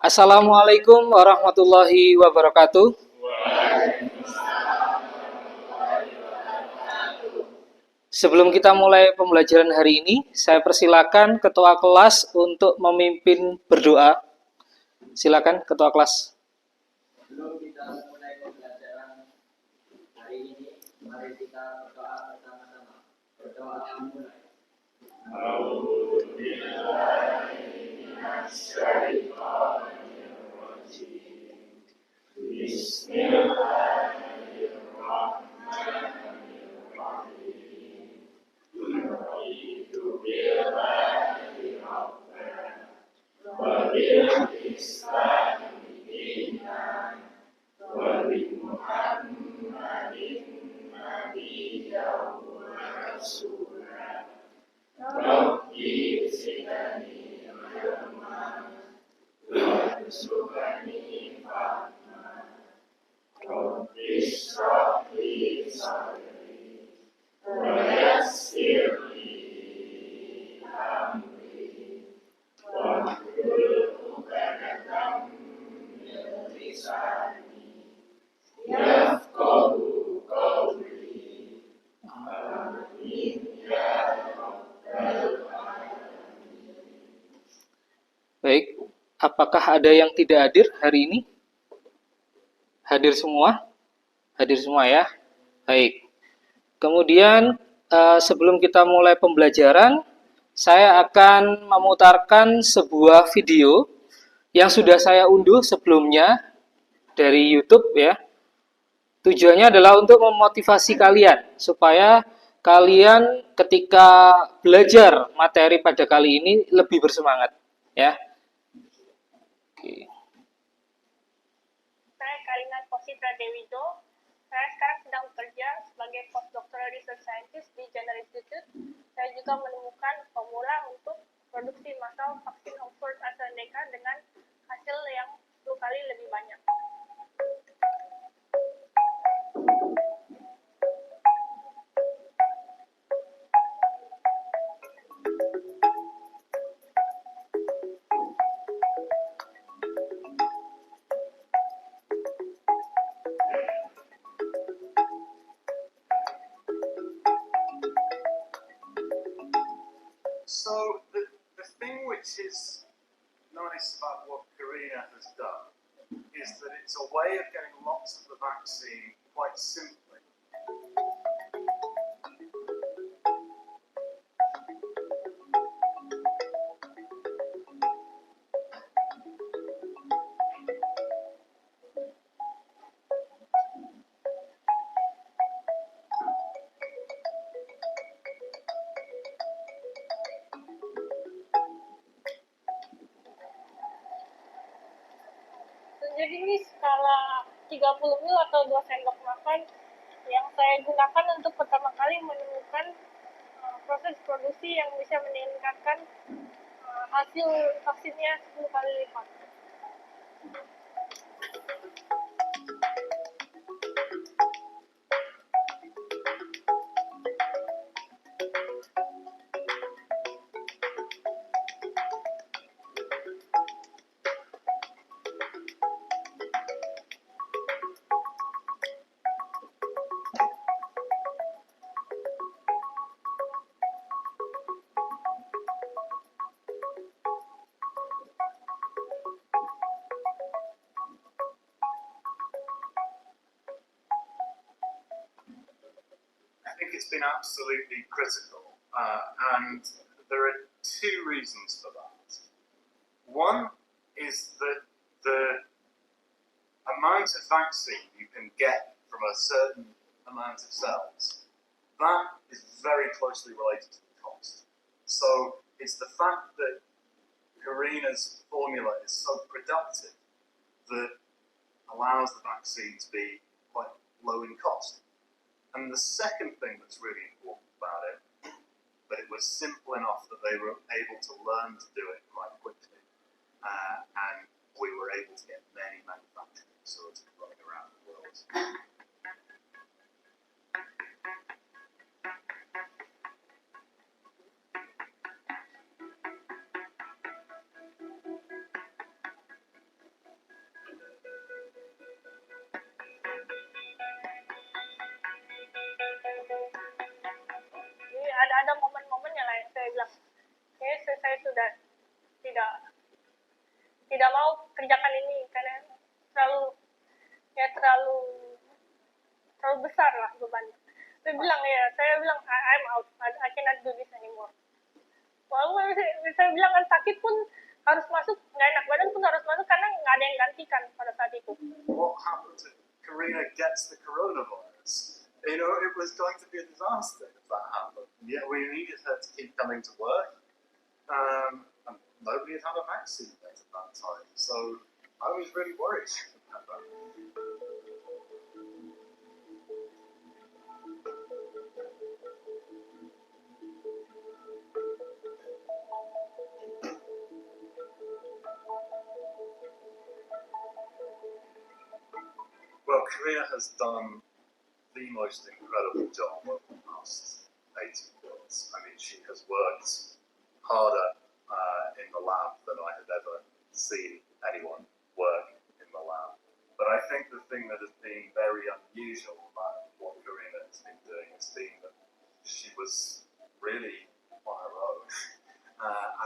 Assalamualaikum warahmatullahi wabarakatuh. Sebelum kita mulai pembelajaran hari ini, saya persilakan ketua kelas untuk memimpin berdoa. Silakan ketua kelas. Sebelum kita mulai pembelajaran hari ini, mari kita berdoa bersama-sama. Berdoa dimulai. Baik, apakah ada yang tidak hadir hari ini? Hadir semua? Hadir semua ya. Baik. Kemudian sebelum kita mulai pembelajaran, saya akan memutarkan sebuah video yang sudah saya unduh sebelumnya dari YouTube ya. Tujuannya adalah untuk memotivasi kalian supaya kalian ketika belajar materi pada kali ini lebih bersemangat ya. Oke. Saya Karina Kositra Dewijo. Saya sekarang sedang bekerja sebagai postdoctoral research scientist di Jenner Institute. Saya juga menemukan formula untuk produksi massal vaksin Oxford AstraZeneca dengan hasil yang 10 kali lebih banyak. So the thing which is nice about what Karina has done is that it's a way of getting lots of the vaccine quite simply. Jadi ini skala 30 ml atau 2 sendok makan yang saya gunakan untuk pertama kali menemukan proses produksi yang bisa meningkatkan hasil vaksinnya 10 kali lipat. I think it's been absolutely critical, and there are two reasons for that. One is that the amount of vaccine you can get from a certain amount of cells, that is very closely related to the cost. So it's the fact that Karina's formula is so productive that allows the vaccine to be quite low in cost. And the second thing that's really important about it, that it was simple enough that they were able to learn to do it quite quickly, and we were able to get many manufacturing facilities running around the world. ada momen-momennya lah yang saya bilang, saya sudah tidak mau kerjakan ini karena terlalu besar lah bebannya. Saya bilang I'm out, I cannot do this anymore. Walaupun saya bilang kan sakit pun harus masuk, nggak enak badan pun harus masuk karena nggak ada yang gantikan pada saat itu. What happens if Karina gets the coronavirus? You know, it was going to be a disaster if that happened. Yeah, we needed her to keep coming to work. And nobody had had a vaccine yet at that time. So I was really worried about that. Well, Karina has done the most incredible job of the past 18 months. I mean, she has worked harder in the lab than I had ever seen anyone work in the lab. But I think the thing that has been very unusual about what Karina has been doing has been that she was really on her own.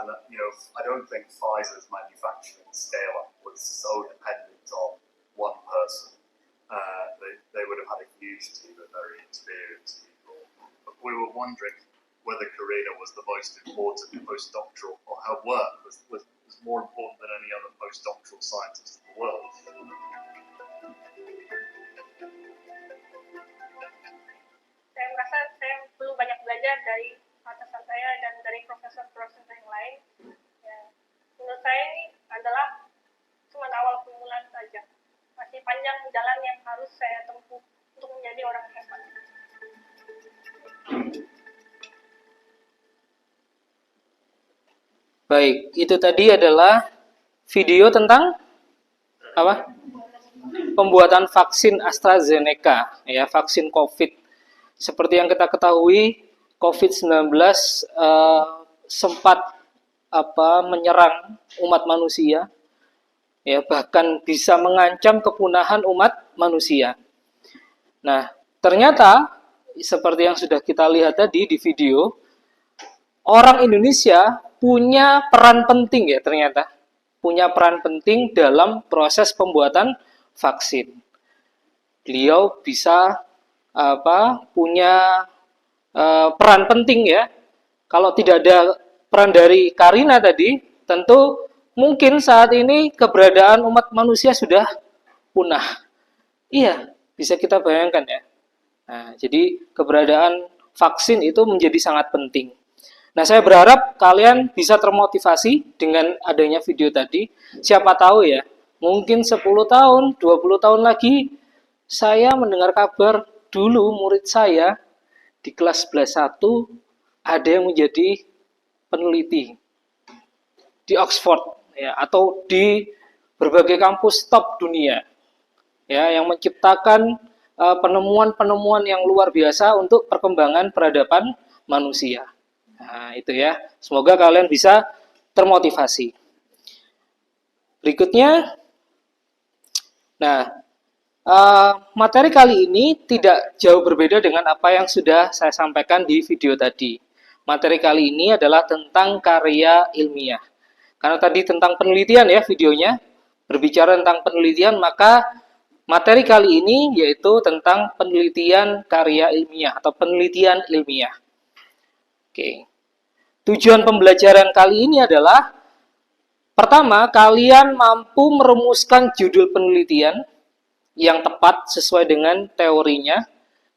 And, you know, I don't think Pfizer's manufacturing scale-up was so dependent on one person. They would have had a huge team of very experienced people. But we were wondering whether Karina was the most important postdoctoral, or her work was more important than any other postdoctoral scientist in the world. Saya merasa saya perlu banyak belajar dari atasan saya dan dari profesor-profesor yang lain. Ya, menurut saya ini adalah cuma awal permulaan saja. Masih panjang jalan yang harus saya tempuh untuk menjadi orang hebat. Baik, itu tadi adalah video tentang apa? Pembuatan vaksin AstraZeneca, ya, vaksin COVID. Seperti yang kita ketahui, COVID-19 sempat menyerang umat manusia, ya, bahkan bisa mengancam kepunahan umat manusia. Nah, ternyata seperti yang sudah kita lihat tadi di video, orang Indonesia punya peran penting, ya, ternyata punya peran penting dalam proses pembuatan vaksin. Beliau bisa punya peran penting, ya. Kalau tidak ada peran dari Karina tadi, tentu mungkin saat ini keberadaan umat manusia sudah punah. Iya, bisa kita bayangkan, ya. Nah, jadi keberadaan vaksin itu menjadi sangat penting. Nah, saya berharap kalian bisa termotivasi dengan adanya video tadi. Siapa tahu, ya, mungkin 10 tahun, 20 tahun lagi, saya mendengar kabar dulu murid saya di kelas 11 ada yang menjadi peneliti di Oxford, ya, atau di berbagai kampus top dunia, ya, yang menciptakan penemuan-penemuan yang luar biasa untuk perkembangan peradaban manusia. Nah, itu, ya. Semoga kalian bisa termotivasi. Berikutnya, nah, materi kali ini tidak jauh berbeda dengan apa yang sudah saya sampaikan di video tadi. Materi kali ini adalah tentang karya ilmiah. Karena tadi tentang penelitian, ya, videonya berbicara tentang penelitian, maka materi kali ini yaitu tentang penelitian karya ilmiah atau penelitian ilmiah. Oke. Tujuan pembelajaran kali ini adalah, pertama, kalian mampu merumuskan judul penelitian yang tepat sesuai dengan teorinya.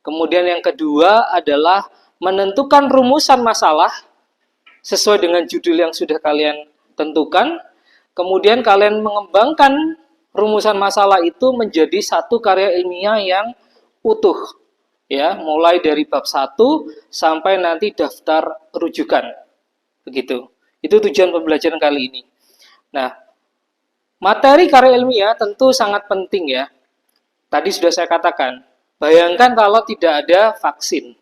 Kemudian yang kedua adalah menentukan rumusan masalah sesuai dengan judul yang sudah kalian tentukan. Kemudian kalian mengembangkan rumusan masalah itu menjadi satu karya ilmiah yang utuh, ya, mulai dari bab 1 sampai nanti daftar rujukan. Begitu. Itu tujuan pembelajaran kali ini. Nah, materi karya ilmiah tentu sangat penting, ya. Tadi sudah saya katakan, bayangkan kalau tidak ada vaksin,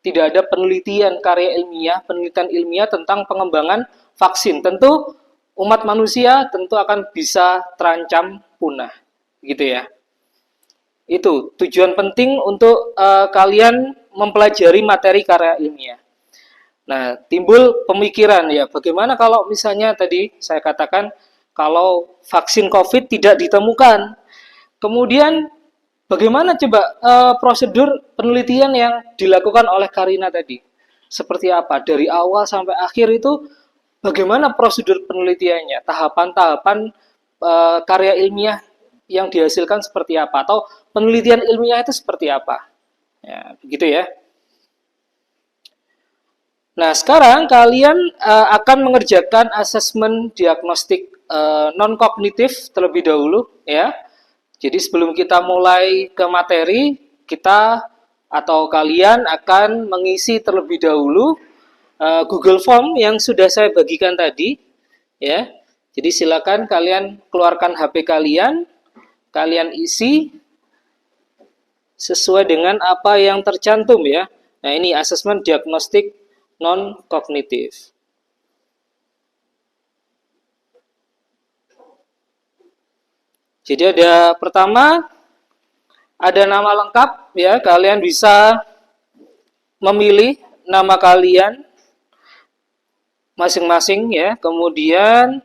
tidak ada penelitian karya ilmiah, penelitian ilmiah tentang pengembangan vaksin, tentu umat manusia tentu akan bisa terancam punah, gitu, ya. Itu tujuan penting untuk kalian mempelajari materi karya ilmiah. Nah, timbul pemikiran ya, bagaimana kalau misalnya tadi saya katakan kalau vaksin COVID tidak ditemukan. Kemudian bagaimana coba prosedur penelitian yang dilakukan oleh Karina tadi? Seperti apa? Dari awal sampai akhir itu bagaimana prosedur penelitiannya? Tahapan-tahapan karya ilmiah yang dihasilkan seperti apa? Atau penelitian ilmiah itu seperti apa? Ya, begitu ya. Nah, sekarang kalian akan mengerjakan asesmen diagnostik non-kognitif terlebih dahulu, ya. Jadi sebelum kita mulai ke materi, kita atau kalian akan mengisi terlebih dahulu Google Form yang sudah saya bagikan tadi, ya. Jadi silakan kalian keluarkan HP kalian, kalian isi sesuai dengan apa yang tercantum ya. Nah, ini asesmen diagnostik non-kognitif. Jadi ada pertama, ada nama lengkap ya, kalian bisa memilih nama kalian masing-masing ya. Kemudian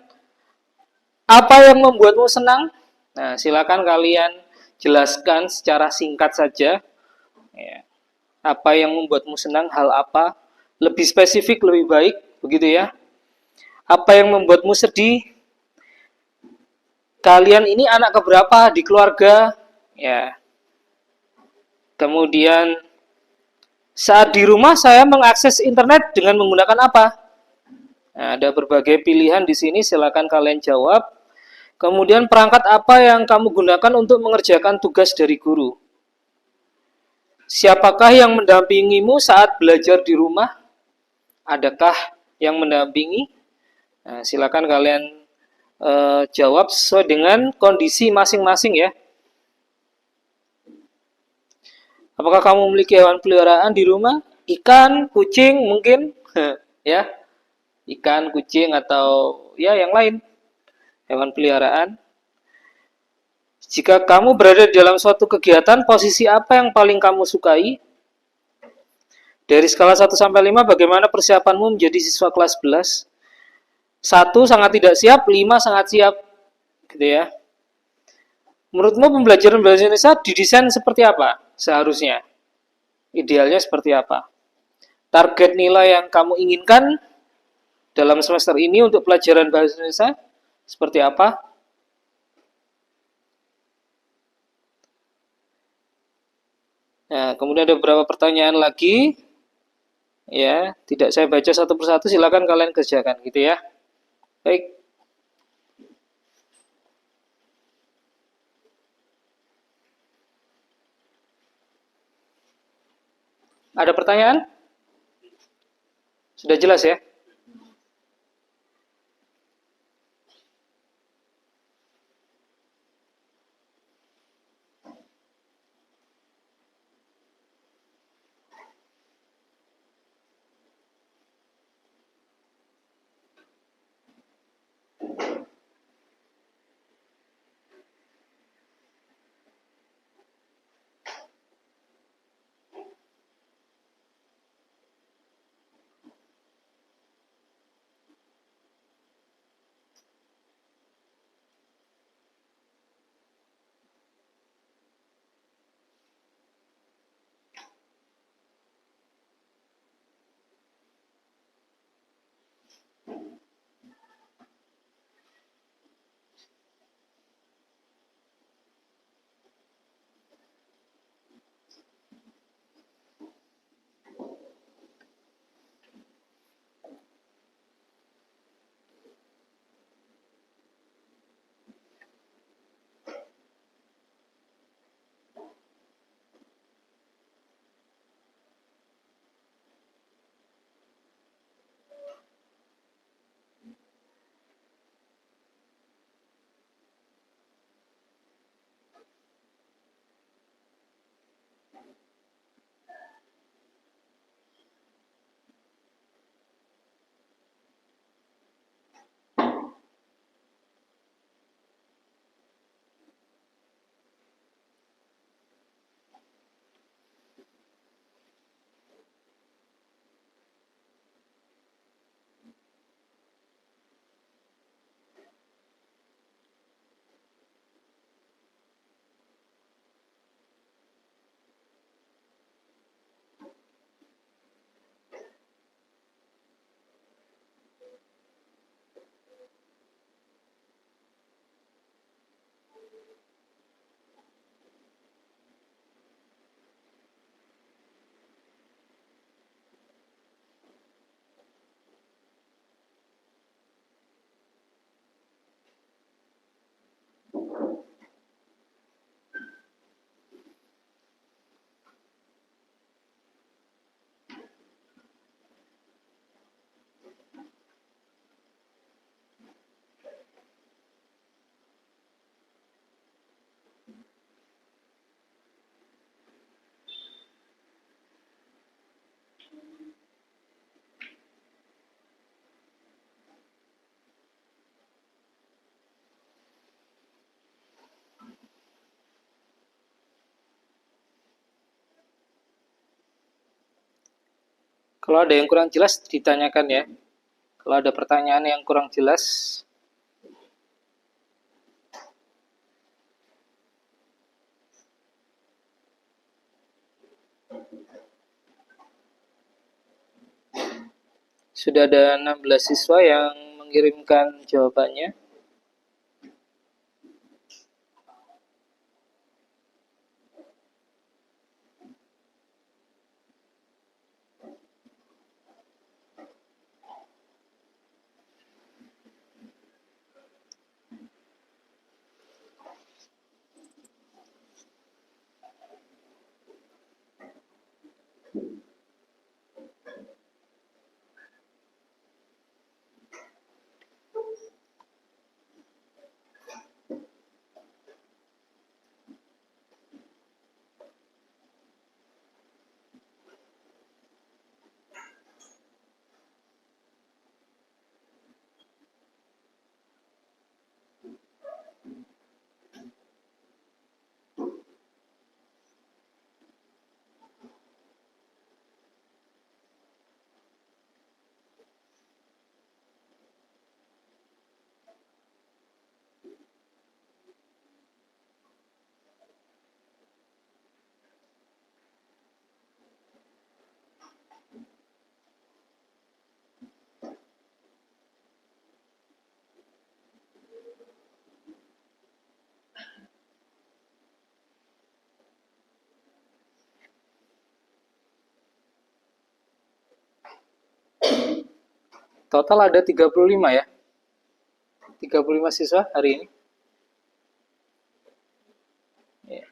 apa yang membuatmu senang? Nah, silakan kalian jelaskan secara singkat saja. Ya. Apa yang membuatmu senang, hal apa? Lebih spesifik, lebih baik, begitu ya. Apa yang membuatmu sedih? Kalian ini anak keberapa di keluarga? Ya. Kemudian saat di rumah saya mengakses internet dengan menggunakan apa? Nah, ada berbagai pilihan di sini, silakan kalian jawab. Kemudian perangkat apa yang kamu gunakan untuk mengerjakan tugas dari guru? Siapakah yang mendampingimu saat belajar di rumah? Adakah yang mendampingi? Nah, silakan kalian jawab sesuai dengan kondisi masing-masing ya. Apakah kamu memiliki hewan peliharaan di rumah? Ikan, kucing mungkin, ya, ikan, kucing atau ya yang lain, hewan peliharaan. Jika kamu berada di dalam suatu kegiatan, posisi apa yang paling kamu sukai? Dari skala 1 sampai 5, bagaimana persiapanmu menjadi siswa kelas 11? 1 sangat tidak siap, 5 sangat siap, gitu ya. Menurutmu pembelajaran bahasa Indonesia didesain seperti apa seharusnya? Idealnya seperti apa? Target nilai yang kamu inginkan dalam semester ini untuk pelajaran bahasa Indonesia seperti apa? Nah, kemudian ada beberapa pertanyaan lagi. Ya, tidak saya baca satu persatu, silakan kalian kerjakan gitu ya. Baik. Ada pertanyaan? Sudah jelas ya? Kalau ada yang kurang jelas, ditanyakan ya. Kalau ada pertanyaan yang kurang jelas, sudah ada 16 siswa yang mengirimkan jawabannya. Total ada 35 ya. 35 siswa hari ini. Ya.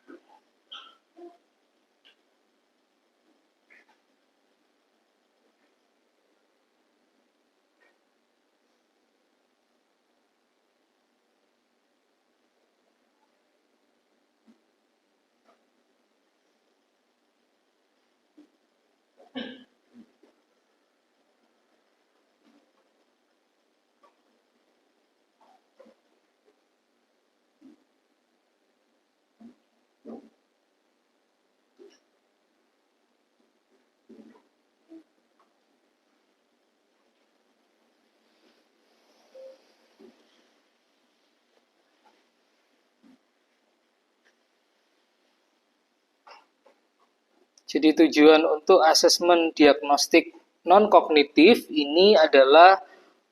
Jadi tujuan untuk asesmen diagnostik non-kognitif ini adalah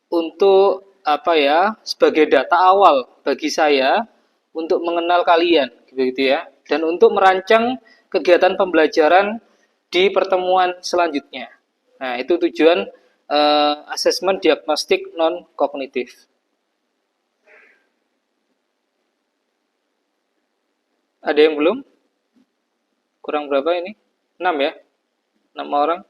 untuk apa ya, sebagai data awal bagi saya untuk mengenal kalian, begitu ya, dan untuk merancang kegiatan pembelajaran di pertemuan selanjutnya. Nah, itu tujuan asesmen diagnostik non-kognitif. Ada yang belum? Kurang berapa ini? 6 ya? 6 orang?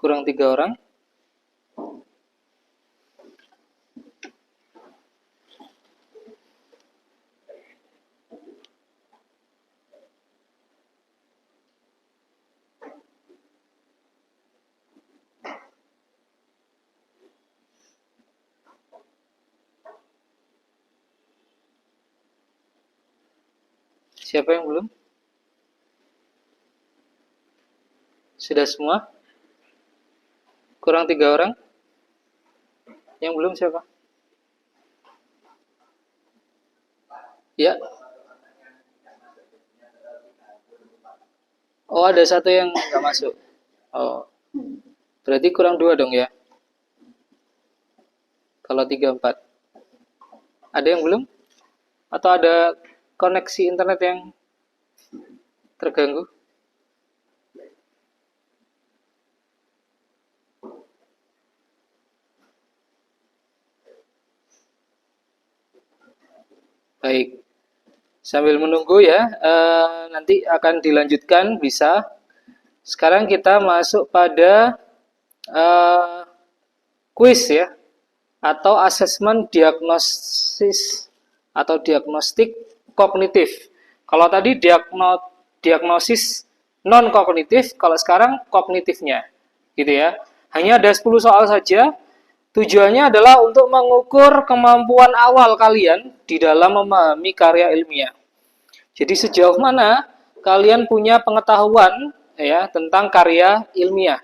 Kurang 3 orang? Siapa yang belum? Sudah semua? Kurang 3 orang? Yang belum siapa? Ya. Oh, ada satu yang nggak masuk. Oh, berarti kurang 2 dong ya. kalau 34. Ada yang belum? Atau ada koneksi internet yang terganggu? Baik. Sambil menunggu ya, nanti akan dilanjutkan bisa. Sekarang kita masuk pada kuis ya, atau asesmen diagnosis atau diagnostik kognitif. Kalau tadi diagnosis non kognitif, kalau sekarang kognitifnya, gitu ya. Hanya ada 10 soal saja. Tujuannya adalah untuk mengukur kemampuan awal kalian di dalam memahami karya ilmiah. Jadi sejauh mana kalian punya pengetahuan ya tentang karya ilmiah.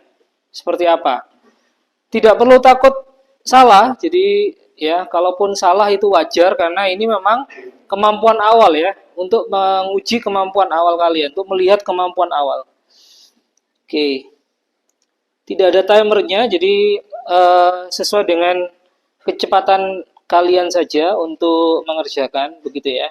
Seperti apa? Tidak perlu takut salah. Jadi ya kalaupun salah itu wajar karena ini memang kemampuan awal ya, untuk menguji kemampuan awal kalian, untuk melihat kemampuan awal. Oke. Tidak ada timernya, jadi sesuai dengan kecepatan kalian saja untuk mengerjakan, begitu ya.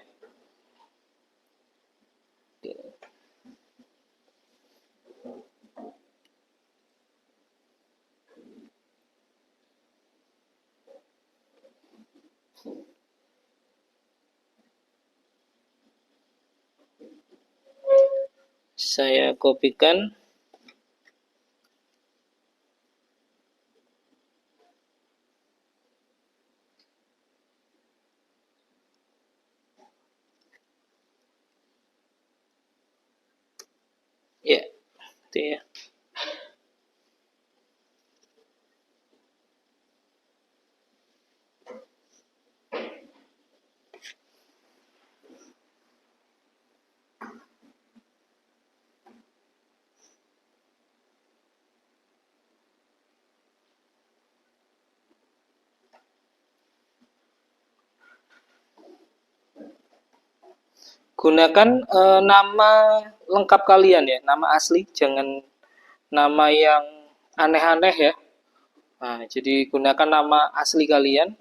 Saya kopikan. Ya, itu ya. Gunakan nama lengkap kalian ya, nama asli, jangan nama yang aneh-aneh ya. Nah, jadi gunakan nama asli kalian.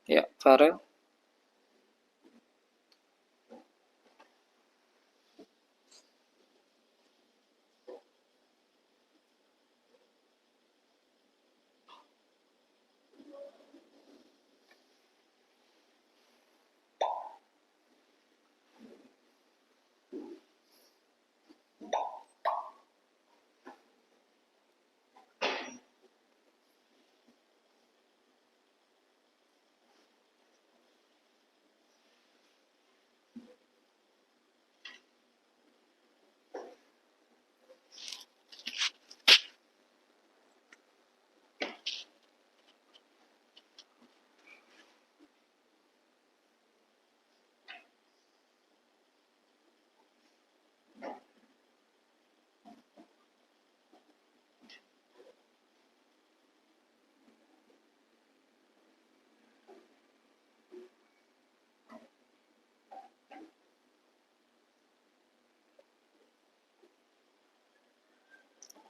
Ya, Farel.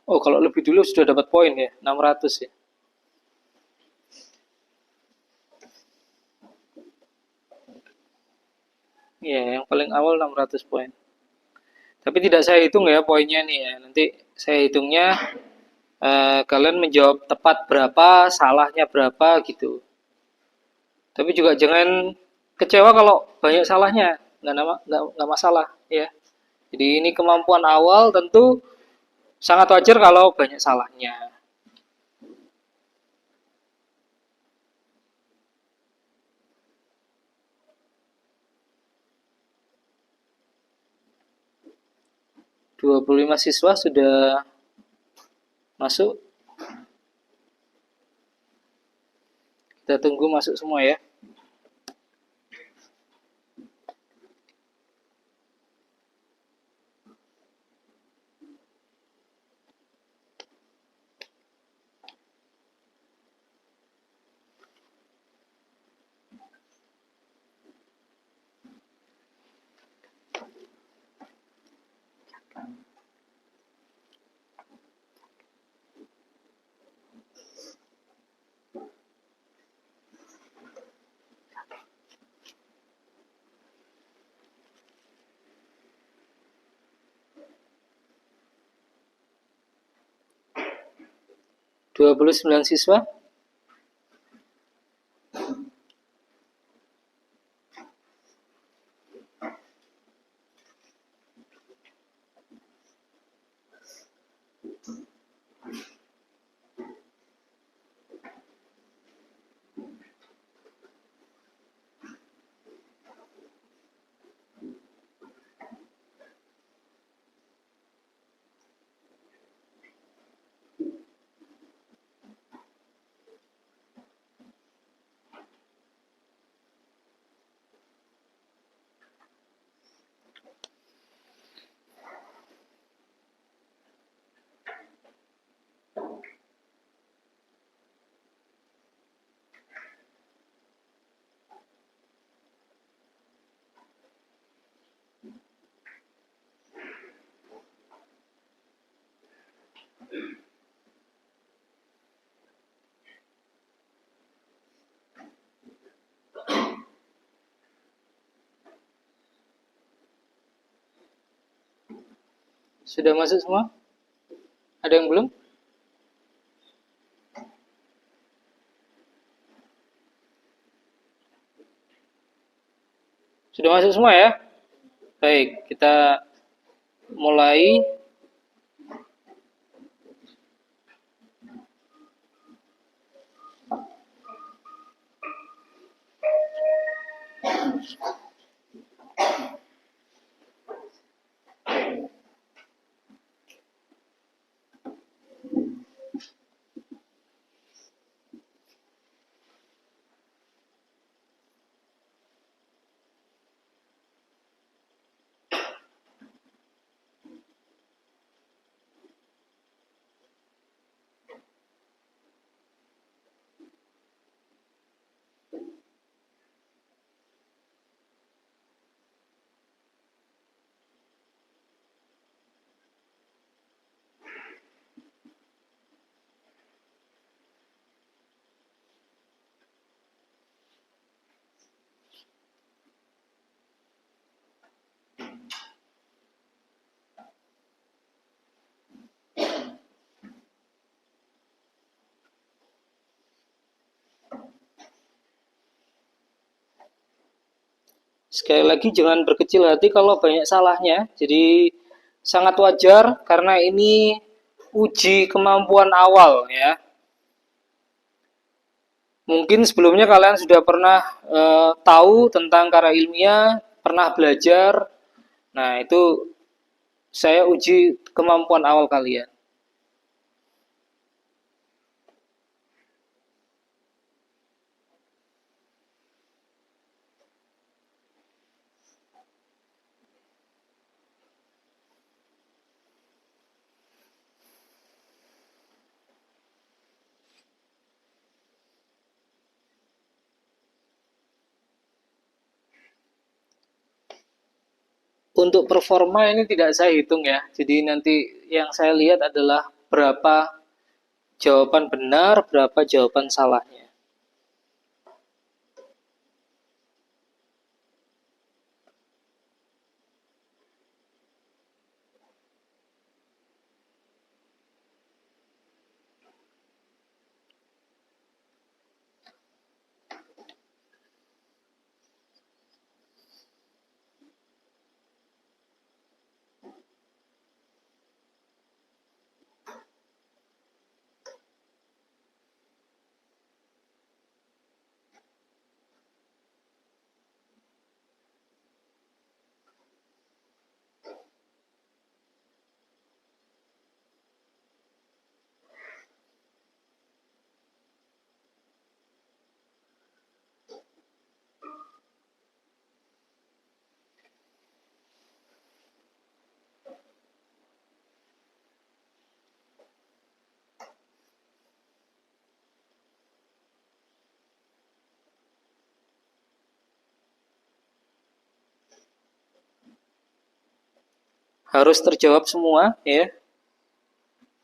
Oh, kalau lebih dulu sudah dapat poin ya, 600 ya. Ya, yang paling awal 600 poin. Tapi tidak saya hitung ya poinnya nih ya. Nanti saya hitungnya kalian menjawab tepat berapa, salahnya berapa gitu. Tapi juga jangan kecewa kalau banyak salahnya, nggak masalah ya. Jadi ini kemampuan awal, tentu sangat wajar kalau banyak salahnya. Dua 25 siswa sudah masuk. Kita tunggu masuk semua ya. 29 siswa. Sudah masuk semua? Ada yang belum? Sudah masuk semua ya? Baik, kita mulai. Sekali lagi jangan berkecil hati kalau banyak salahnya. Jadi sangat wajar karena ini uji kemampuan awal ya. Mungkin sebelumnya kalian sudah pernah tahu tentang karya ilmiah, pernah belajar. Nah, itu saya uji kemampuan awal kalian. Untuk performa ini tidak saya hitung ya. Jadi nanti yang saya lihat adalah berapa jawaban benar, berapa jawaban salahnya. Harus terjawab semua ya.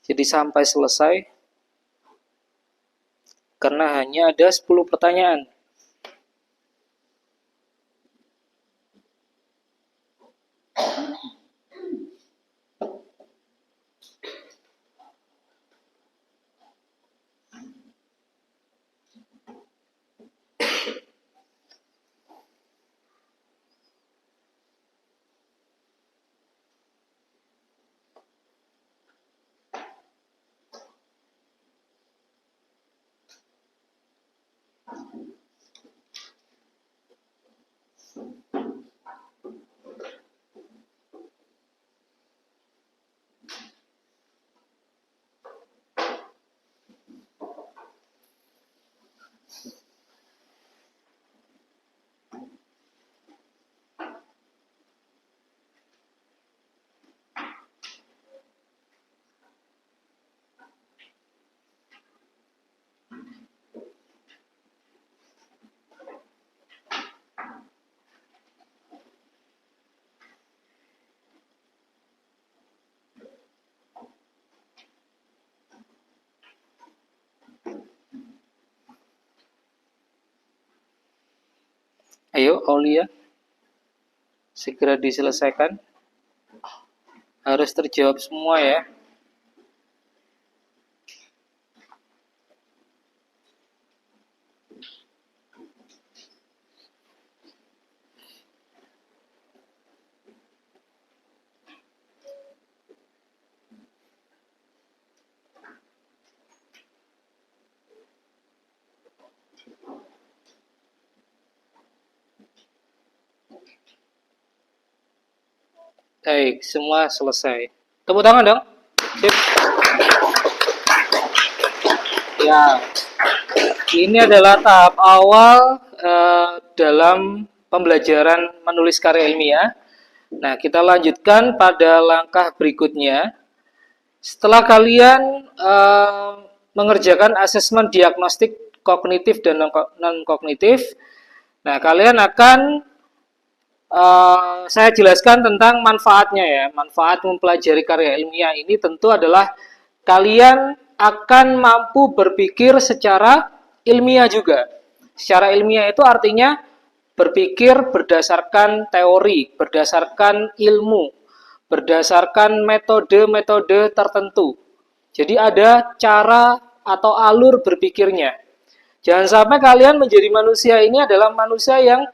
Jadi sampai selesai. Karena hanya ada 10 pertanyaan. Ayo, Aulia, segera diselesaikan. Harus terjawab semua ya. Baik, semua selesai. Tepuk tangan dong. Sip. Ya, ini adalah tahap awal dalam pembelajaran menulis karya ilmiah. Nah, kita lanjutkan pada langkah berikutnya. Setelah kalian mengerjakan asesmen diagnostik kognitif dan non-kognitif, nah kalian akan saya jelaskan tentang manfaatnya ya. Manfaat mempelajari karya ilmiah ini tentu adalah kalian akan mampu berpikir secara ilmiah juga. Secara ilmiah itu artinya berpikir berdasarkan teori, berdasarkan ilmu, berdasarkan metode-metode tertentu. Jadi ada cara atau alur berpikirnya. Jangan sampai kalian menjadi manusia ini adalah manusia yang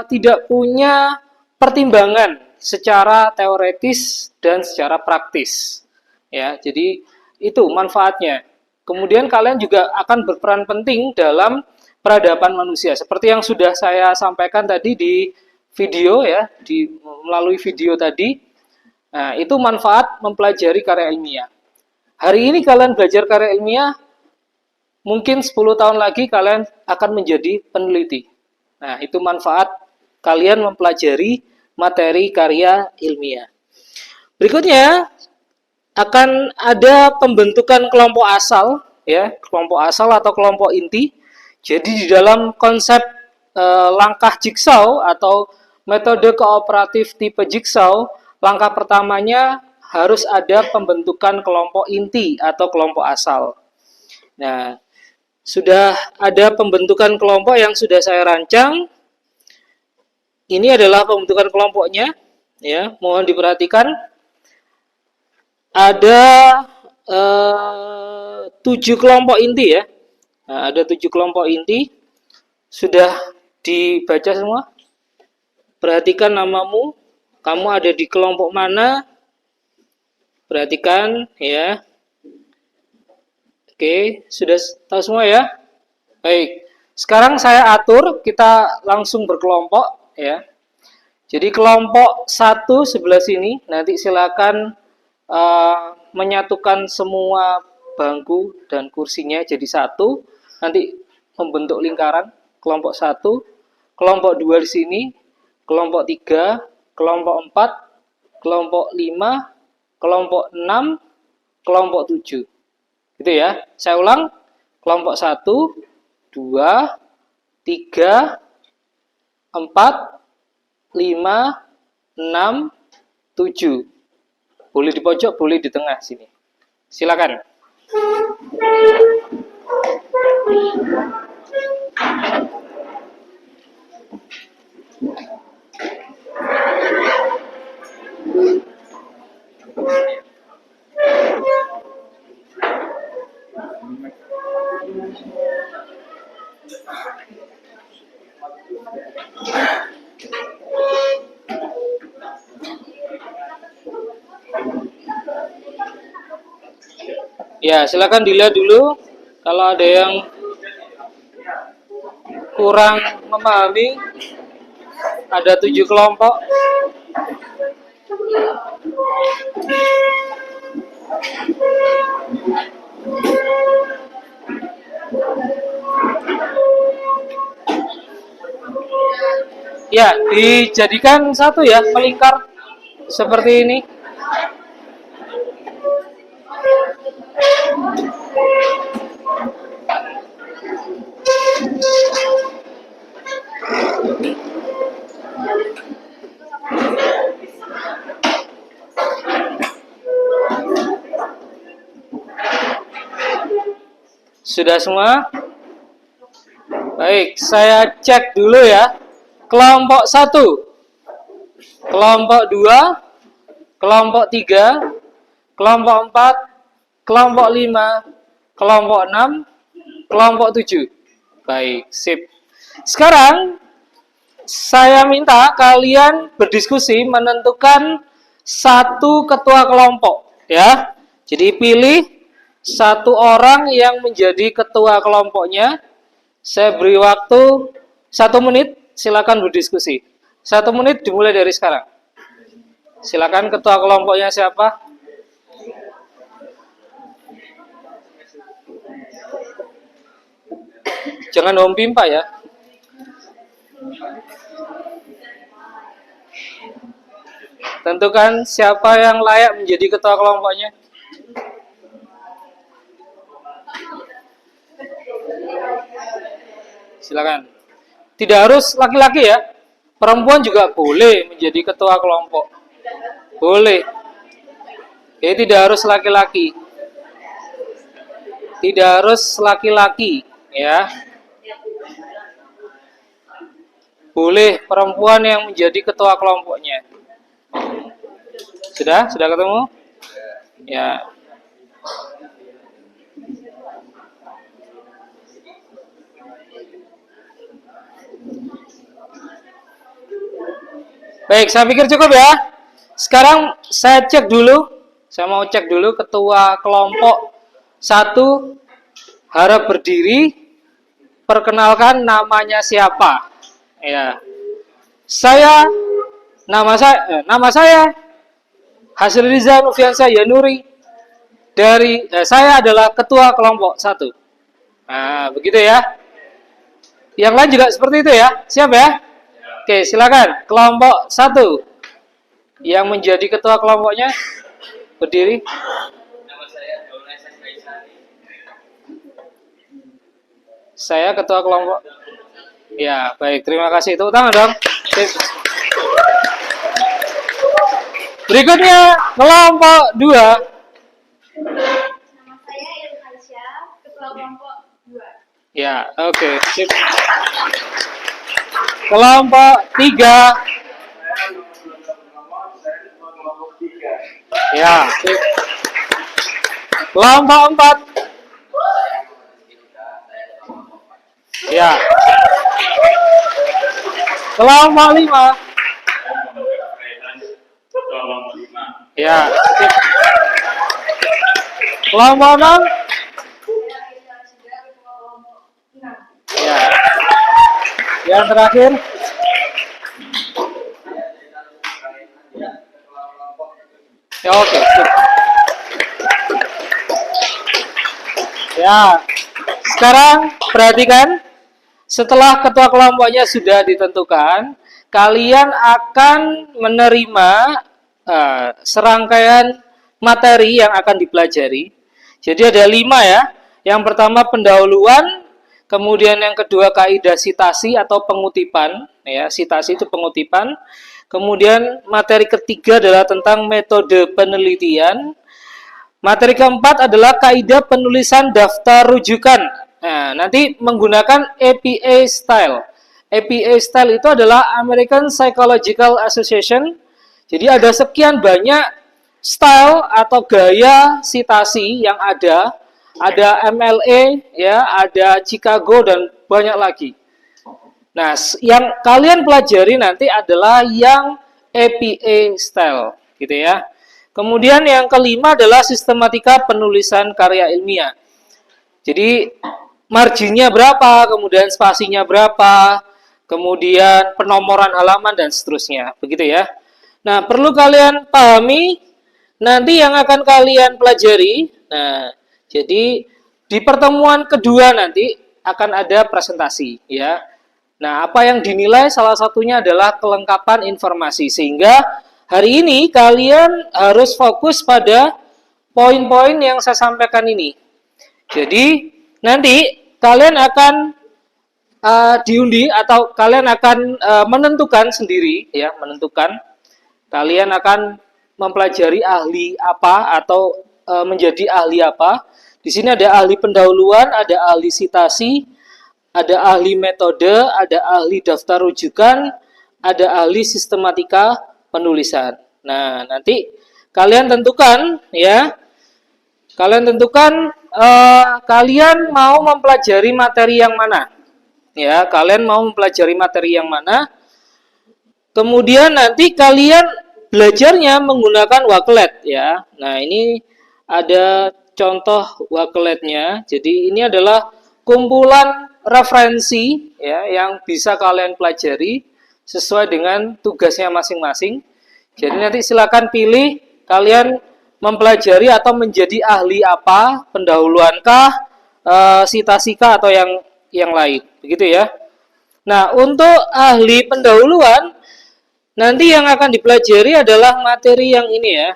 tidak punya pertimbangan secara teoretis dan secara praktis. Ya, jadi itu manfaatnya. Kemudian kalian juga akan berperan penting dalam peradaban manusia. Seperti yang sudah saya sampaikan tadi di video ya, melalui video tadi. Nah, itu manfaat mempelajari karya ilmiah. Hari ini kalian belajar karya ilmiah, mungkin 10 tahun lagi kalian akan menjadi peneliti. Nah, itu manfaat kalian mempelajari materi karya ilmiah. Berikutnya akan ada pembentukan kelompok asal, ya, kelompok asal atau kelompok inti. Jadi di dalam konsep langkah jigsaw atau metode kooperatif tipe jigsaw, langkah pertamanya harus ada pembentukan kelompok inti atau kelompok asal. Nah, sudah ada pembentukan kelompok yang sudah saya rancang. Ini adalah pembentukan kelompoknya, ya. Mohon diperhatikan. Ada 7 kelompok inti ya. Nah, ada 7 kelompok inti. Sudah dibaca semua? Perhatikan namamu. Kamu ada di kelompok mana? Perhatikan ya. Oke, sudah tahu semua ya? Baik. Sekarang saya atur, kita langsung berkelompok ya. Jadi kelompok 1 sebelah sini, nanti silakan menyatukan semua bangku dan kursinya jadi satu. Nanti membentuk lingkaran. Kelompok 1, kelompok 2 di sini, kelompok 3, kelompok 4, kelompok 5, kelompok 6, kelompok 7. Gitu ya. Saya ulang. Kelompok 1, 2, 3, 4, 5, 6, 7. Boleh di pojok, boleh di tengah sini. Silakan. Ya, silakan dilihat dulu. Kalau ada yang kurang memahami, ada 7 kelompok. Ya, dijadikan satu ya, melingkar seperti ini. Sudah semua? Baik, saya cek dulu ya. Kelompok 1, kelompok 2, kelompok 3, kelompok 4, kelompok 5, kelompok 6, kelompok 7. Baik, sip. Sekarang saya minta kalian berdiskusi menentukan satu ketua kelompok ya. Jadi pilih satu orang yang menjadi ketua kelompoknya. Saya beri waktu 1 menit. Silakan berdiskusi. 1 menit dimulai dari sekarang. Silakan, ketua kelompoknya siapa? Jangan home pimpa ya. Tentukan siapa yang layak menjadi ketua kelompoknya. Silakan. Tidak harus laki-laki ya. Perempuan juga boleh menjadi ketua kelompok. Boleh. Jadi tidak harus laki-laki. Tidak harus laki-laki ya. Boleh perempuan yang menjadi ketua kelompoknya. Sudah ketemu? Ya. Baik, saya pikir cukup ya. Sekarang saya cek dulu. Saya mau cek dulu ketua kelompok 1 harap berdiri. Perkenalkan namanya siapa. Ya. Nama saya Hasil Riza Nufiansyah Yanuri. Saya adalah ketua kelompok 1. Nah, begitu ya. Yang lain juga seperti itu ya. Siap ya? Oke, silakan. Kelompok 1 yang menjadi ketua kelompoknya berdiri. Nama saya Daulay Sasbaisani. Saya ketua kelompok. Ya, baik. Terima kasih. Tepuk tangan dong. Berikutnya kelompok 2. Nama saya Ilham Aisyah, ketua kelompok 2. Ya, oke. Sip. Kelompok 3. Ya, sip. Kelompok 4. Ya. Kelompok 5. Ya, sip. Kelompok 6. Ya. Yang terakhir. Ya, oke. Sip. Ya. Sekarang perhatikan. Setelah ketua kelompoknya sudah ditentukan, kalian akan menerima serangkaian materi yang akan dipelajari. Jadi ada 5 ya. Yang pertama pendahuluan, kemudian yang kedua kaidah sitasi atau pengutipan. Ya, sitasi itu pengutipan. Kemudian materi ketiga adalah tentang metode penelitian. Materi keempat adalah kaidah penulisan daftar rujukan. Nah, nanti menggunakan APA style. APA style itu adalah American Psychological Association. Jadi ada sekian banyak style atau gaya sitasi yang ada. Ada MLA, ya, ada Chicago dan banyak lagi. Nah, yang kalian pelajari nanti adalah yang APA style, gitu ya. Kemudian yang kelima adalah sistematika penulisan karya ilmiah. Jadi marginnya berapa, kemudian spasinya berapa, kemudian penomoran halaman dan seterusnya, begitu ya. Nah, perlu kalian pahami nanti yang akan kalian pelajari. Nah, jadi di pertemuan kedua nanti akan ada presentasi ya. Nah, apa yang dinilai salah satunya adalah kelengkapan informasi, sehingga hari ini kalian harus fokus pada poin-poin yang saya sampaikan ini. Jadi nanti kalian akan diundi atau kalian akan menentukan sendiri ya, menentukan kalian akan mempelajari ahli apa atau menjadi ahli apa. Di sini ada ahli pendahuluan, ada ahli sitasi, ada ahli metode, ada ahli daftar rujukan, ada ahli sistematika penulisan. Nah, nanti kalian tentukan ya. Kalian tentukan kalian mau mempelajari materi yang mana. Ya, kalian mau mempelajari materi yang mana. Kemudian nanti kalian belajarnya menggunakan Wakelet ya. Nah, ini ada contoh Wakeletnya. Jadi ini adalah kumpulan referensi ya yang bisa kalian pelajari sesuai dengan tugasnya masing-masing. Jadi nanti silakan pilih kalian mempelajari atau menjadi ahli apa, pendahuluankah, sitasikah atau yang lain, begitu ya. Nah, untuk ahli pendahuluan nanti yang akan dipelajari adalah materi yang ini ya.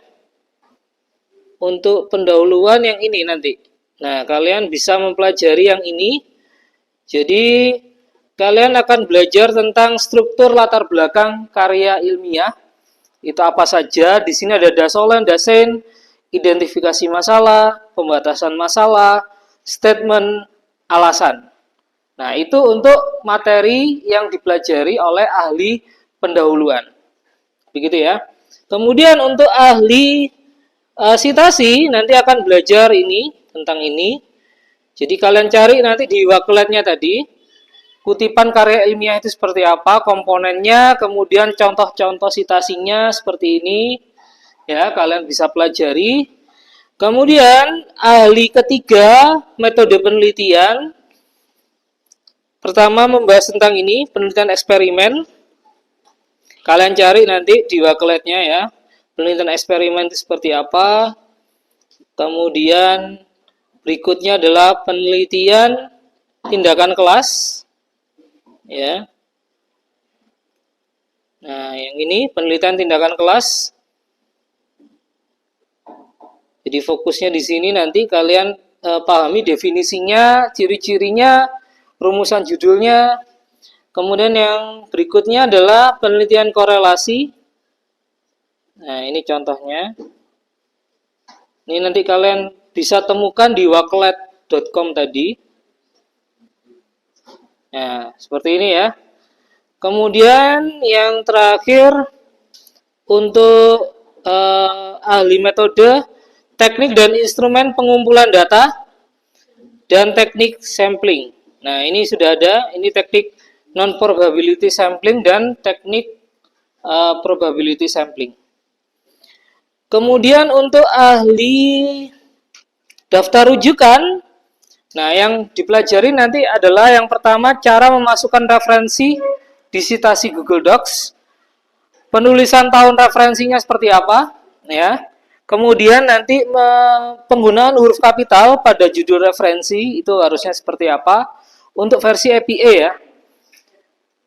Untuk pendahuluan yang ini nanti. Nah, kalian bisa mempelajari yang ini. Jadi, kalian akan belajar tentang struktur latar belakang karya ilmiah. Itu apa saja? Di sini ada dasolen, dasen, identifikasi masalah, pembatasan masalah, statement, alasan. Nah, itu untuk materi yang dipelajari oleh ahli pendahuluan. Begitu ya. Kemudian untuk ahli sitasi nanti akan belajar ini tentang ini. Jadi kalian cari nanti di Wakeletnya tadi kutipan karya ilmiah itu seperti apa, komponennya, kemudian contoh-contoh sitasinya seperti ini. Ya, kalian bisa pelajari. Kemudian ahli ketiga metode penelitian. Pertama membahas tentang ini, penelitian eksperimen. Kalian cari nanti di Wakeletnya ya. Penelitian eksperimen itu seperti apa. Kemudian berikutnya adalah penelitian tindakan kelas. Ya. Nah, yang ini penelitian tindakan kelas. Jadi fokusnya di sini nanti kalian pahami definisinya, ciri-cirinya, rumusan judulnya. Kemudian yang berikutnya adalah penelitian korelasi. Nah, ini contohnya. Ini nanti kalian bisa temukan di wakelet.com tadi. Nah, seperti ini ya. Kemudian yang terakhir untuk ahli metode, teknik dan instrumen pengumpulan data, dan teknik sampling. Nah, ini sudah ada. Ini teknik non-probability sampling dan teknik probability sampling. Kemudian untuk ahli daftar rujukan, nah yang dipelajari nanti adalah yang pertama cara memasukkan referensi di sitasi Google Docs, penulisan tahun referensinya seperti apa, ya. Kemudian nanti penggunaan huruf kapital pada judul referensi itu harusnya seperti apa untuk versi APA ya.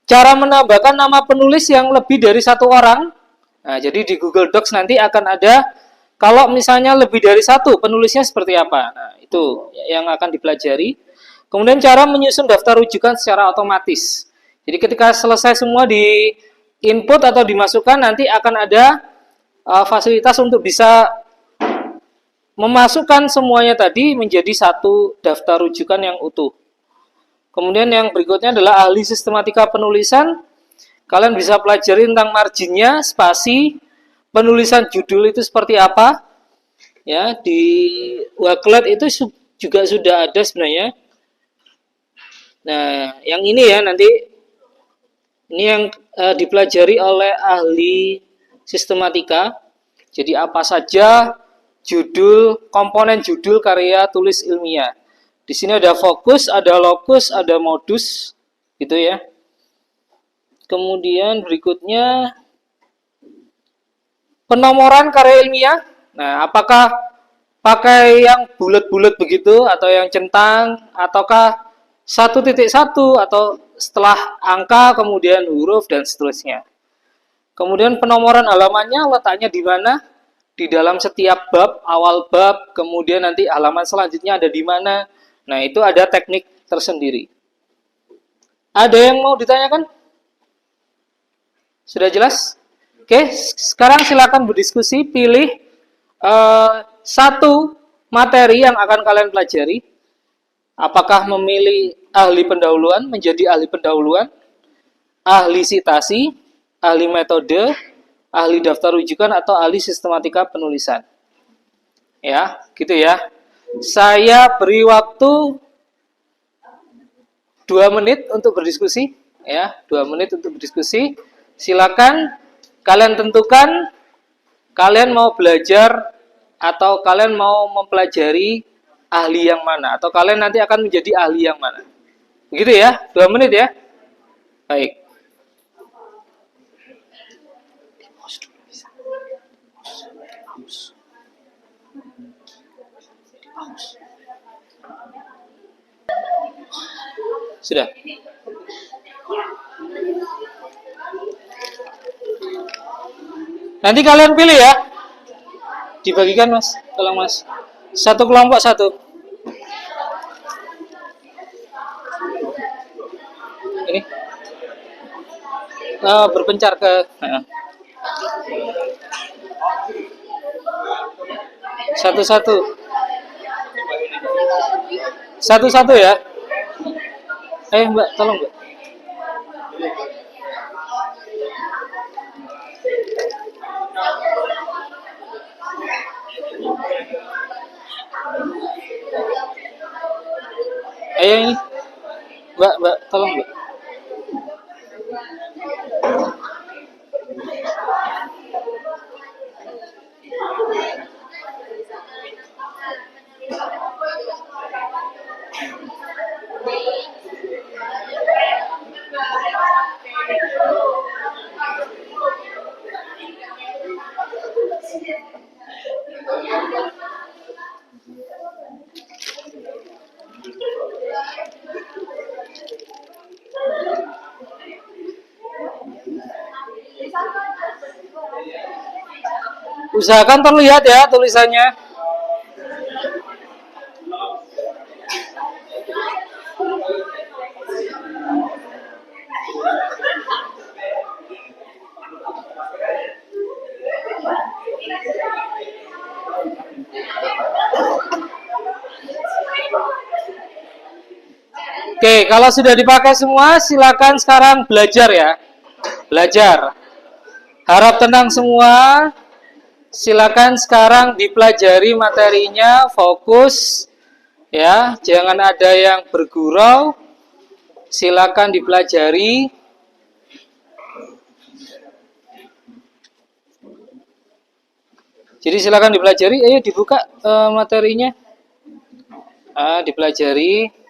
Cara menambahkan nama penulis yang lebih dari satu orang. Nah, jadi di Google Docs nanti akan ada kalau misalnya lebih dari satu penulisnya seperti apa. Nah, itu yang akan dipelajari. Kemudian cara menyusun daftar rujukan secara otomatis. Jadi ketika selesai semua di input atau dimasukkan nanti akan ada fasilitas untuk bisa memasukkan semuanya tadi menjadi satu daftar rujukan yang utuh. Kemudian yang berikutnya adalah ahli sistematika penulisan. Kalian bisa pelajari tentang marginnya, spasi, penulisan judul itu seperti apa. Ya, di Wakelet itu juga sudah ada sebenarnya. Nah, yang ini ya nanti ini yang dipelajari oleh ahli sistematika. Jadi apa saja judul, komponen judul karya tulis ilmiah. Di sini ada fokus, ada lokus, ada modus, gitu ya. Kemudian berikutnya penomoran karya ilmiah. Nah, apakah pakai yang bulat-bulat begitu atau yang centang ataukah 1.1 atau setelah angka kemudian huruf dan seterusnya. Kemudian penomoran halamannya letaknya di mana? Di dalam setiap bab, awal bab, kemudian nanti halaman selanjutnya ada di mana. Nah, itu ada teknik tersendiri. Ada yang mau ditanyakan? Sudah jelas? Oke, sekarang silakan berdiskusi, pilih satu materi yang akan kalian pelajari. Apakah memilih ahli pendahuluan menjadi ahli pendahuluan, ahli sitasi, ahli metode, ahli daftar rujukan, atau ahli sistematika penulisan. Ya, gitu ya. Saya beri waktu 2 menit untuk berdiskusi. Ya, 2 menit untuk berdiskusi. Silakan kalian tentukan kalian mau belajar atau kalian mau mempelajari ahli yang mana, atau kalian nanti akan menjadi ahli yang mana. Begitu ya, 2 menit ya. Baik. Sudah. Nanti kalian pilih ya. Dibagikan mas, tolong mas. Satu kelompok satu. Ini. Berpencar ke. Satu-satu. Satu-satu ya. Mbak, tolong mbak. Ayo ini. Mbak, tolong mbak. Usahakan terlihat ya tulisannya. Oke, kalau sudah dipakai semua, silakan sekarang belajar ya. Belajar. Harap tenang semua. Silakan sekarang dipelajari materinya, fokus. Ya, jangan ada yang bergurau. Silakan dipelajari. Jadi silakan dipelajari. Ayo dibuka materinya. Dipelajari.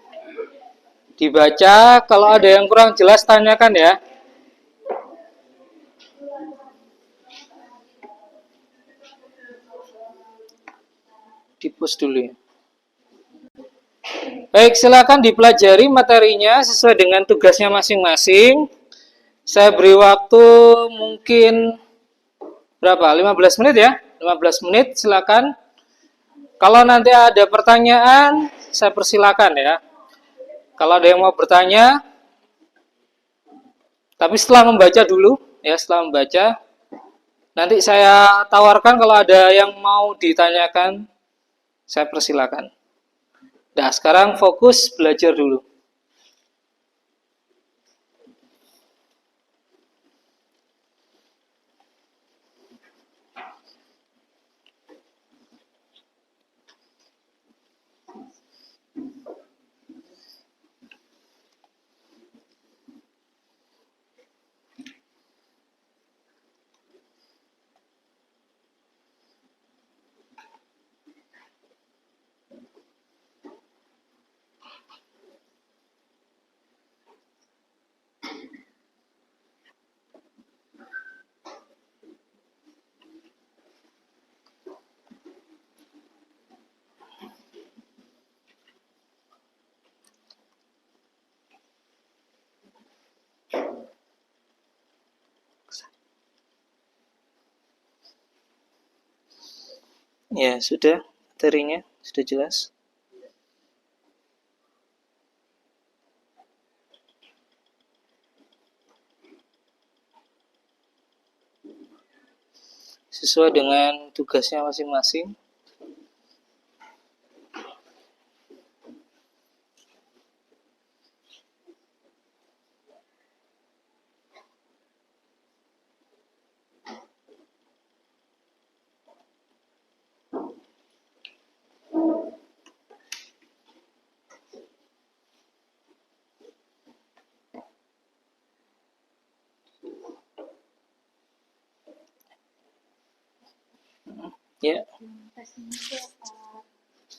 Dibaca, kalau ada yang kurang jelas tanyakan ya. Di-post dulu ya. Baik, silakan dipelajari materinya sesuai dengan tugasnya masing-masing. Saya beri waktu mungkin berapa? 15 menit ya? 15 menit silakan. Kalau nanti ada pertanyaan, saya persilakan ya. Kalau ada yang mau bertanya, tapi setelah membaca dulu, ya setelah membaca, nanti saya tawarkan kalau ada yang mau ditanyakan, saya persilakan. Nah, sekarang fokus belajar dulu. Ya, sudah materinya sudah jelas. Sesuai dengan tugasnya masing-masing. Ya, Tes ini tuh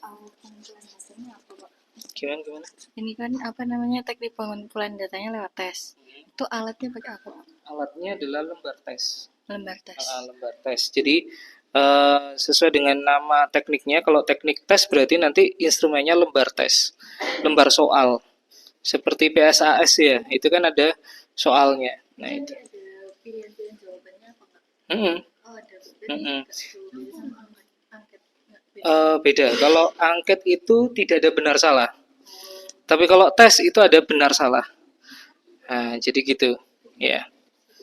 alat pengumpulan datanya apa, Pak? gimana? Ini kan apa namanya teknik pengumpulan datanya lewat tes. Itu alatnya pakai apa, Pak? Alatnya adalah lembar tes. Lembar tes. Lembar tes. Jadi sesuai dengan nama tekniknya, kalau teknik tes berarti nanti instrumennya lembar tes, lembar soal. Seperti PSAS ya, itu kan ada soalnya. Nah itu. Ada pilihan-pilihan jawabannya apa, Pak? Mm-mm. Oh, ada. Mm-mm. Beda sama angket. Nggak, beda. Beda. Kalau angket itu tidak ada benar salah. Tapi kalau tes itu ada benar salah. Nah, jadi gitu. Ya.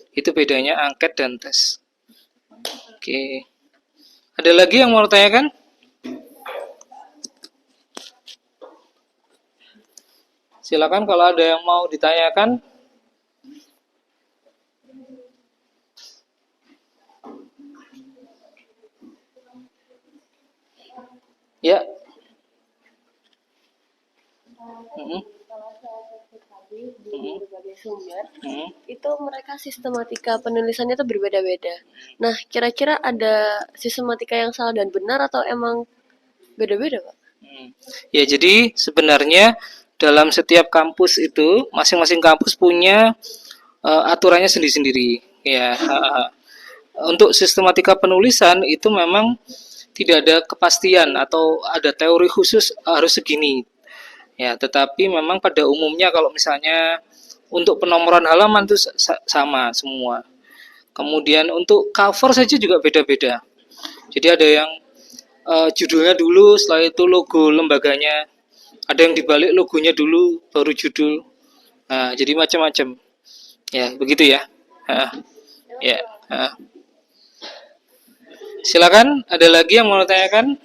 Itu bedanya angket dan tes. Oke. Ada lagi yang mau tanyakan? Silakan kalau ada yang mau ditanyakan. Ya. Kalau saya cek tadi di berbagai sumber, Mm-mm. itu mereka sistematika penulisannya itu berbeda-beda. Nah, kira-kira ada sistematika yang salah dan benar atau emang beda-beda, Pak? Ya, jadi sebenarnya dalam setiap kampus itu masing-masing kampus punya aturannya sendiri-sendiri. Ya, untuk sistematika penulisan itu memang tidak ada kepastian atau ada teori khusus harus segini. Ya, tetapi memang pada umumnya kalau misalnya untuk penomoran halaman itu sama semua. Kemudian untuk cover saja juga beda-beda. Jadi ada yang judulnya dulu, setelah itu logo lembaganya. Ada yang dibalik logonya dulu, baru judul. Nah, jadi macam-macam. Ya, begitu ya. Ya. Silakan, ada lagi yang mau tanyakan?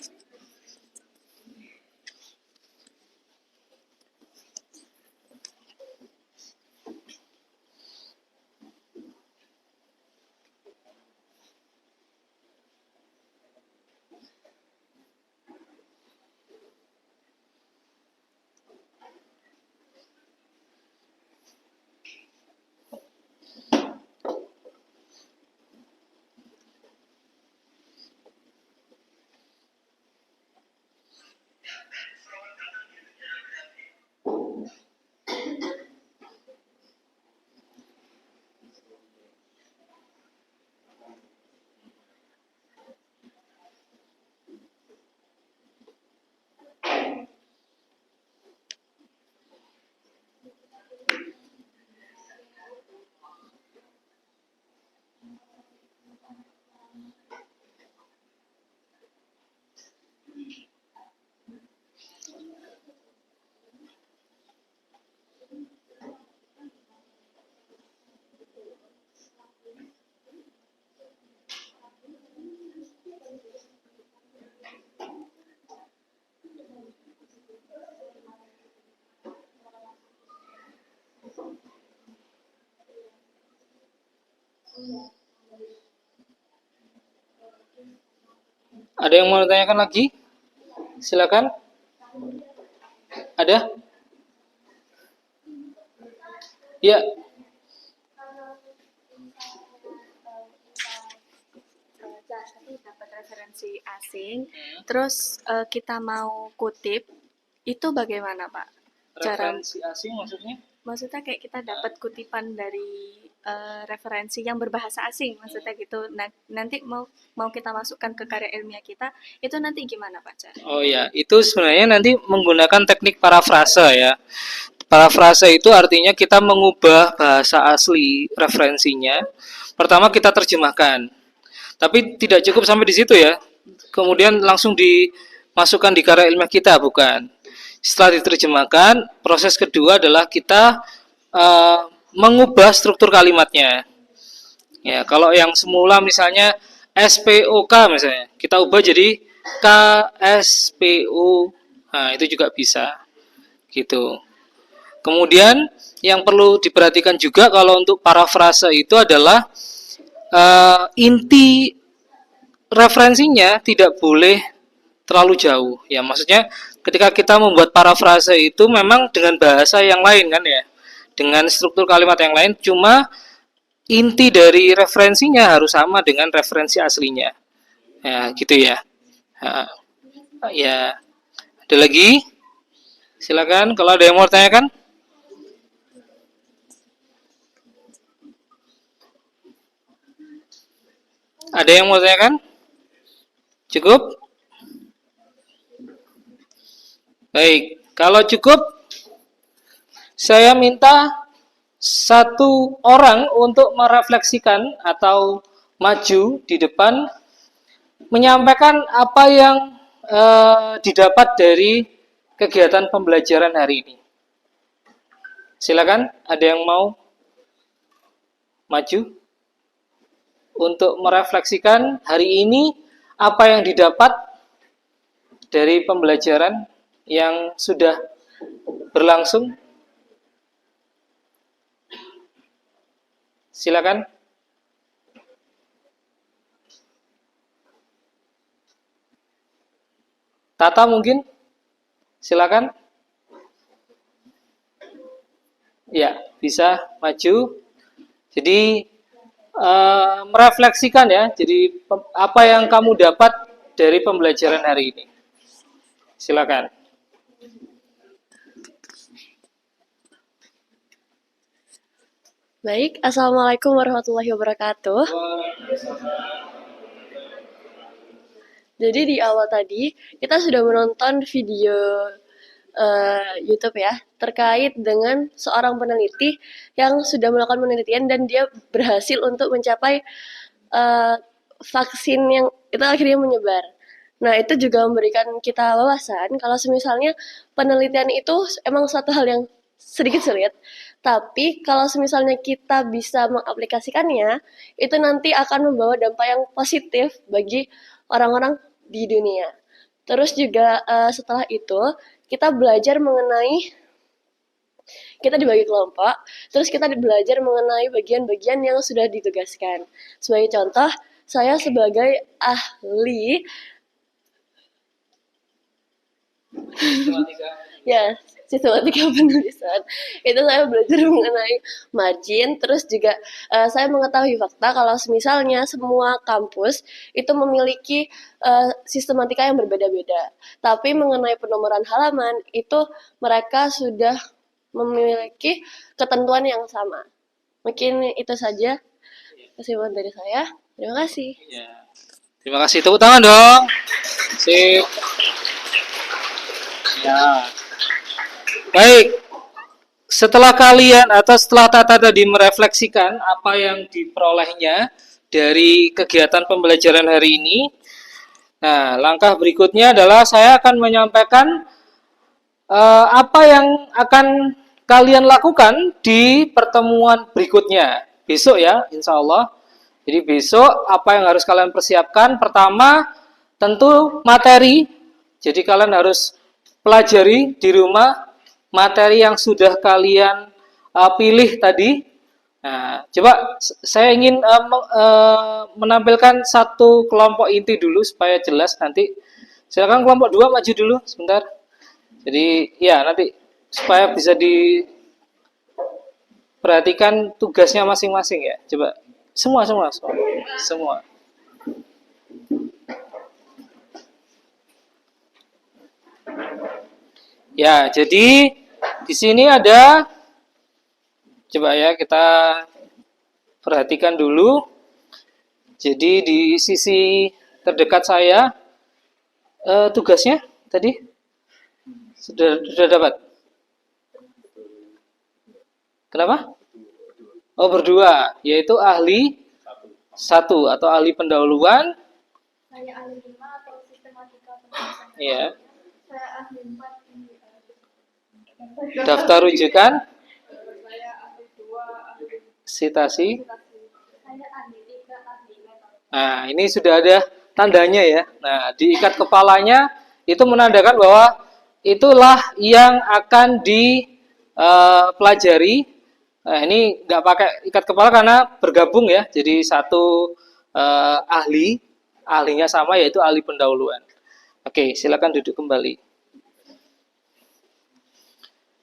Ada yang mau ditanyakan lagi? Silakan. Ada? Ya. Tadi dapat referensi asing, terus kita mau kutip, itu bagaimana, Pak? Referensi asing maksudnya? Maksudnya kayak kita dapat kutipan dari referensi yang berbahasa asing, maksudnya gitu. Nanti mau kita masukkan ke karya ilmiah kita, itu nanti gimana, Pak cara? Oh ya, itu sebenarnya nanti menggunakan teknik parafrase ya. Parafrase itu artinya kita mengubah bahasa asli referensinya. Pertama kita terjemahkan. Tapi tidak cukup sampai di situ ya. kemudian langsung dimasukkan di karya ilmiah kita, bukan. Setelah diterjemahkan, proses kedua adalah kita mengubah struktur kalimatnya. Ya, kalau yang semula misalnya SPOK misalnya, kita ubah jadi KSPO. Nah, itu juga bisa. Gitu. Kemudian yang perlu diperhatikan juga kalau untuk parafrase itu adalah inti referensinya tidak boleh terlalu jauh. Ya, maksudnya ketika kita membuat parafrase itu memang dengan bahasa yang lain kan ya, dengan struktur kalimat yang lain, cuma inti dari referensinya harus sama dengan referensi aslinya. Ya, gitu ya. Ya, ada lagi? Silakan kalau ada yang mau tanyakan. Ada yang mau tanyakan? Cukup? Baik, kalau cukup, saya minta satu orang untuk merefleksikan atau maju di depan, menyampaikan apa yang didapat dari kegiatan pembelajaran hari ini. Silakan, ada yang mau maju untuk merefleksikan hari ini apa yang didapat dari pembelajaran yang sudah berlangsung. Silakan. Tata mungkin? Silakan. Ya, bisa maju. Jadi merefleksikan ya. Jadi apa yang kamu dapat dari pembelajaran hari ini. Silakan. Baik, Assalamualaikum warahmatullahi wabarakatuh. Jadi di awal tadi kita sudah menonton video YouTube ya terkait dengan seorang peneliti yang sudah melakukan penelitian dan dia berhasil untuk mencapai vaksin yang itu akhirnya menyebar. Nah, itu juga memberikan kita wawasan kalau misalnya penelitian itu emang suatu hal yang sedikit sulit, tapi kalau misalnya kita bisa mengaplikasikannya, itu nanti akan membawa dampak yang positif bagi orang-orang di dunia. Terus juga setelah itu kita belajar mengenai, kita dibagi kelompok, terus kita belajar mengenai bagian-bagian yang sudah ditugaskan. Sebagai contoh, saya sebagai ahli ya sistematika penulisan, itu saya belajar mengenai margin, terus juga saya mengetahui fakta kalau misalnya semua kampus itu memiliki sistematika yang berbeda-beda, tapi mengenai penomoran halaman itu mereka sudah memiliki ketentuan yang sama. Mungkin itu saja kesimpulan dari saya. Terima kasih. Ya. Terima kasih. Tepuk tangan dong. Sip. Ya. Baik. Setelah kalian atau setelah Tata tadi merefleksikan apa yang diperolehnya dari kegiatan pembelajaran hari ini, nah, langkah berikutnya adalah saya akan menyampaikan apa yang akan kalian lakukan di pertemuan berikutnya. Besok ya, insya Allah. Jadi besok apa yang harus kalian persiapkan? Pertama, tentu materi. Jadi kalian harus pelajari di rumah materi yang sudah kalian pilih tadi. Nah, coba saya ingin menampilkan satu kelompok inti dulu supaya jelas nanti. Silakan kelompok 2 maju dulu sebentar. Jadi ya nanti supaya bisa diperhatikan tugasnya masing-masing ya. Coba semua. Ya, jadi di sini ada, coba ya kita perhatikan dulu. Jadi di sisi terdekat saya tugasnya tadi sudah dapat. Kenapa? Oh, berdua, yaitu ahli 1 atau ahli pendahuluan Saya ahli 5 atau sistematika penulisan. Iya. Saya ahli 4 ini. Daftar rujukan, Saya ahli 2, ahli sitasi. saya ahli 3, ahli metode. Nah, ini sudah ada tandanya ya. Nah, diikat kepalanya itu menandakan bahwa itulah yang akan dipelajari. Nah, ini nggak pakai ikat kepala karena bergabung ya. Jadi satu ahlinya sama yaitu ahli pendahuluan. Oke, silakan duduk kembali.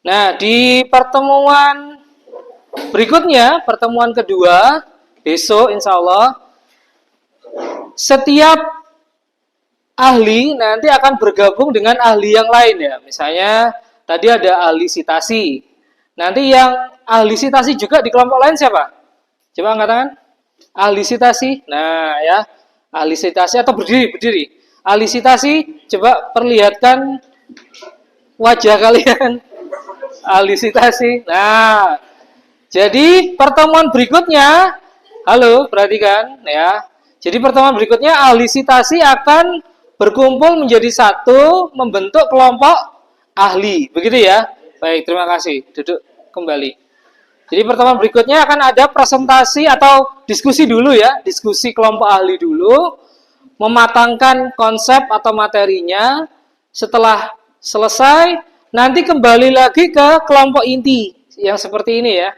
Nah, di pertemuan berikutnya, pertemuan kedua, besok insya Allah, setiap ahli nanti akan bergabung dengan ahli yang lain ya. Misalnya tadi ada ahli sitasi. Nanti yang ahli sitasi juga di kelompok lain siapa? Coba angkat tangan. Ahli sitasi. Nah ya, ahli sitasi atau berdiri. Ahli sitasi, coba perlihatkan wajah kalian. Ahli sitasi. Nah, jadi pertemuan berikutnya, halo, perhatikan ya. Jadi pertemuan berikutnya ahli sitasi akan berkumpul menjadi satu, membentuk kelompok ahli. Begitu ya. Baik, terima kasih. Duduk kembali. Jadi pertemuan berikutnya akan ada presentasi atau diskusi dulu ya. Diskusi kelompok ahli dulu. Mematangkan konsep atau materinya. Setelah selesai, nanti kembali lagi ke kelompok inti. Yang seperti ini ya.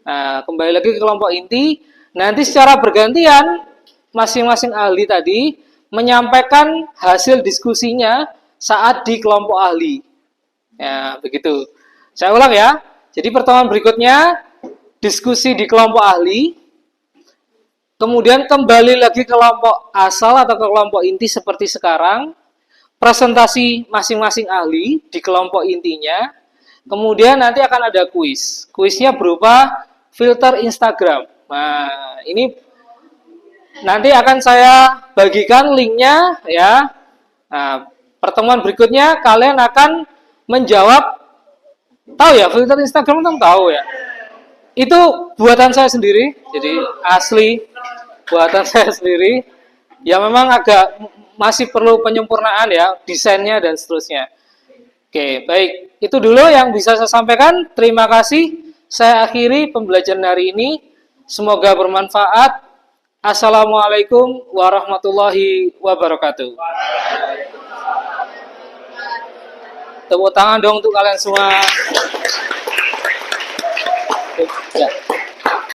Nah, kembali lagi ke kelompok inti. Nanti secara bergantian, masing-masing ahli tadi menyampaikan hasil diskusinya saat di kelompok ahli. Ya, begitu. Saya ulang ya. Jadi pertemuan berikutnya diskusi di kelompok ahli. Kemudian kembali lagi ke kelompok asal atau ke kelompok inti seperti sekarang. Presentasi masing-masing ahli di kelompok intinya. Kemudian nanti akan ada kuis. Kuisnya berupa filter Instagram. Nah, ini nanti akan saya bagikan linknya ya. Nah, pertemuan berikutnya kalian akan menjawab. Tahu ya, filter Instagram kan tahu ya. Itu buatan saya sendiri, jadi asli buatan saya sendiri. Ya memang agak masih perlu penyempurnaan ya, desainnya dan seterusnya. Oke, baik. Itu dulu yang bisa saya sampaikan. Terima kasih. Saya akhiri pembelajaran hari ini. Semoga bermanfaat. Assalamualaikum warahmatullahi wabarakatuh. Tepuk tangan dong untuk kalian semua. Ya.